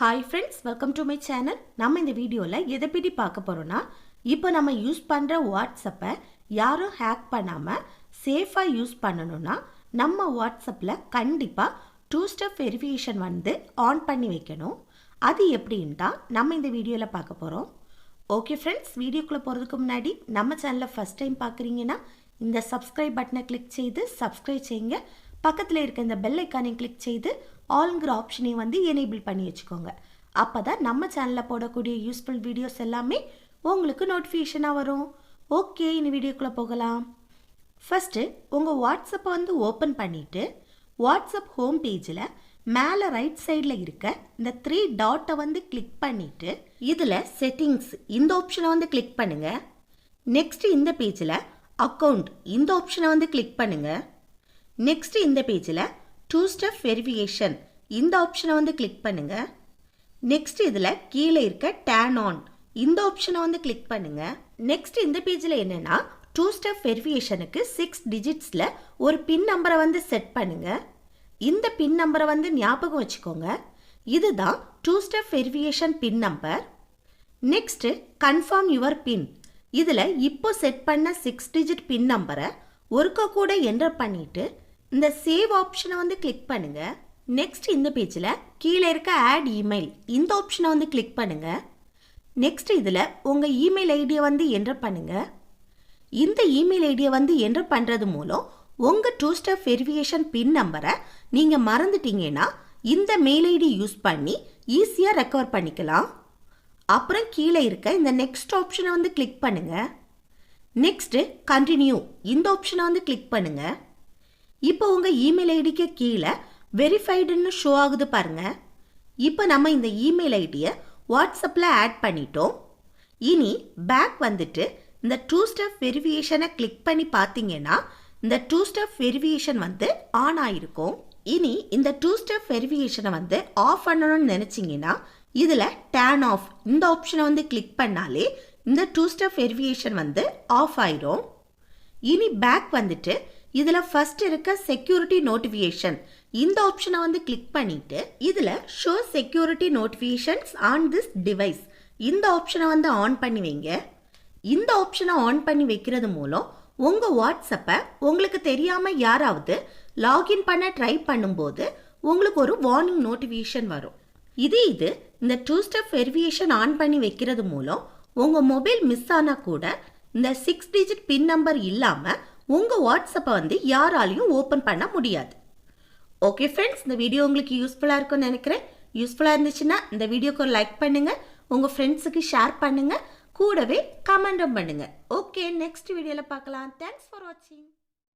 Hi friends, welcome to my channel. நம்ம இந்த வீடியோவில் எதை பற்றி பார்க்க போகிறோன்னா, இப்போ நம்ம யூஸ் பண்ணுற வாட்ஸ்அப்பை யாரும் ஹேக் பண்ணாமல் சேஃபாக யூஸ் பண்ணணும்னா நம்ம வாட்ஸ்அப்பில் கண்டிப்பாக 2 ஸ்டெப் வெரிஃபிகேஷன் ஆன் பண்ணி வைக்கணும். அது எப்படின்ட்டா நம்ம இந்த வீடியோவில் பார்க்க போகிறோம். ஓகே ஃப்ரெண்ட்ஸ், வீடியோக்குள்ளே போகிறதுக்கு முன்னாடி நம்ம சேனலை ஃபஸ்ட் டைம் பார்க்குறீங்கன்னா இந்த சப்ஸ்கிரைப் பட்டனை கிளிக் செய்து சப்ஸ்கிரைப் செய்யுங்க. பக்கத்தில் இருக்க இந்த பெல் ஐக்கானை கிளிக் செய்து ஆல்ங்கிற ஆப்ஷனையும் எனேபிள் பண்ணி வச்சுக்கோங்க. அப்போ தான் நம்ம சேனலில் போடக்கூடிய யூஸ்ஃபுல் வீடியோஸ் எல்லாமே உங்களுக்கு நோட்டிஃபிகேஷனாக வரும். ஓகே, இந்த வீடியோக்குள்ளே போகலாம். ஃபஸ்ட்டு உங்கள் வாட்ஸ்அப்பை ஓப்பன் பண்ணிவிட்டு வாட்ஸ்அப் ஹோம் பேஜில் மேலே ரைட் சைடில் இருக்க இந்த 3 டாட்டை கிளிக் பண்ணிவிட்டு இதில் செட்டிங்ஸ் இந்த ஆப்ஷனை கிளிக் பண்ணுங்கள். நெக்ஸ்ட்டு இந்த பேஜில் அக்கௌண்ட் இந்த ஆப்ஷனை கிளிக் பண்ணுங்கள். நெக்ஸ்ட்டு இந்த பேஜில் 2 ஸ்டெப் வெரிஃபிகேஷன் இந்த ஆப்ஷனை கிளிக் பண்ணுங்கள். நெக்ஸ்ட் இதில் கீழே இருக்க டர்ன் ஆன் இந்த ஆப்ஷனை கிளிக் பண்ணுங்கள். நெக்ஸ்ட் இந்த பேஜில் என்னென்னா 2 ஸ்டெப் வெரிஃபிகேஷனுக்கு 6 டிஜிட்ஸில் ஒரு பின் நம்பரை செட் பண்ணுங்கள். இந்த பின் நம்பரை ஞாபகம் வச்சுக்கோங்க. இதுதான் 2 step verification PIN number. Next confirm your PIN. இதில் இப்போ செட் பண்ண 6 டிஜிட் பின் நம்பரை ஒருக்க கூட என்டர் பண்ணிவிட்டு இந்த சேவ் ஆப்ஷனை கிளிக் பண்ணுங்கள். நெக்ஸ்ட் இந்த பேஜில் கீழே இருக்க ஆட் இமெயில் இந்த ஆப்ஷனை கிளிக் பண்ணுங்கள். நெக்ஸ்ட் இதில் உங்கள் இமெயில் ஐடியை என்டர் பண்ணுங்கள். இந்த இமெயில் ஐடியை என்டர் பண்ணுறது மூலம் உங்கள் 2 ஸ்டெப் வெரிஃபிகேஷன் பின் நம்பரை நீங்கள் மறந்துட்டீங்கன்னா இந்த மெயில் ஐடி யூஸ் பண்ணி ஈஸியாக ரெக்கவர் பண்ணிக்கலாம். அப்புறம் கீழே இருக்க இந்த நெக்ஸ்ட் ஆப்ஷனை கிளிக் பண்ணுங்கள். நெக்ஸ்ட்டு கண்டினியூ இந்த ஆப்ஷனை கிளிக் பண்ணுங்கள். இப்போ உங்கள் இமெயில் ஐடிக்கு கீழே வெரிஃபைடுன்னு ஷோ ஆகுது பாருங்கள். இப்போ நம்ம இந்த இமெயில் ஐடியை வாட்ஸ்அப்பில் ஆட் பண்ணிட்டோம். இனி பேக் இந்த 2 ஸ்டெப் வெரிஃபிகேஷனை கிளிக் பண்ணி பார்த்தீங்கன்னா இந்த 2 ஸ்டெப் வெரிஃபிகேஷன் ஆன் ஆகிருக்கும். இனி இந்த 2 ஸ்டெப் வெரிஃபிகேஷனை ஆஃப் பண்ணணும்னு நினச்சிங்கன்னா இதில் டர்ன் ஆஃப் இந்த ஆப்ஷனை கிளிக் பண்ணாலே இந்த 2 ஸ்டெப் வெரிஃபிகேஷன் ஆஃப் ஆயிரும். இனி பேக் இதில் ஃபர்ஸ்ட் இருக்க செக்யூரிட்டி நோட்டிஃபிகேஷன் இந்த ஆப்ஷனை கிளிக் பண்ணிட்டு இதில் show security notifications on this device இந்த ஆப்ஷனை ஆன் பண்ணி வைங்க. இந்த ஆப்ஷனை ஆன் பண்ணி வைக்கிறது மூலம் உங்கள் வாட்ஸ்அப்பை உங்களுக்கு தெரியாமல் யாராவது லாகின் பண்ண ட்ரை பண்ணும்போது உங்களுக்கு ஒரு வார்னிங் நோட்டிஃபிகேஷன் வரும். இது இந்த 2 ஸ்டெப் வெரிஃபிகேஷன் ஆன் பண்ணி வைக்கிறது மூலம் உங்கள் மொபைல் மிஸ் ஆனால் கூட இந்த 6 டிஜிட் பின் நம்பர் இல்லாமல் உங்கள் வாட்ஸ்அப்பை யாராலையும் ஓப்பன் பண்ண முடியாது. ஓகே ஃப்ரெண்ட்ஸ், இந்த வீடியோ உங்களுக்கு யூஸ்ஃபுல்லாக இருக்கும்னு நினைக்கிறேன். யூஸ்ஃபுல்லாக இருந்துச்சுன்னா இந்த வீடியோக்கு ஒரு லைக் பண்ணுங்கள், உங்கள் ஃப்ரெண்ட்ஸுக்கு ஷேர் பண்ணுங்கள், கூடவே கமெண்ட்டும் பண்ணுங்கள். ஓகே, நெக்ஸ்ட் வீடியோவில் பார்க்கலாம். தேங்க்ஸ் ஃபார் வாட்சிங்.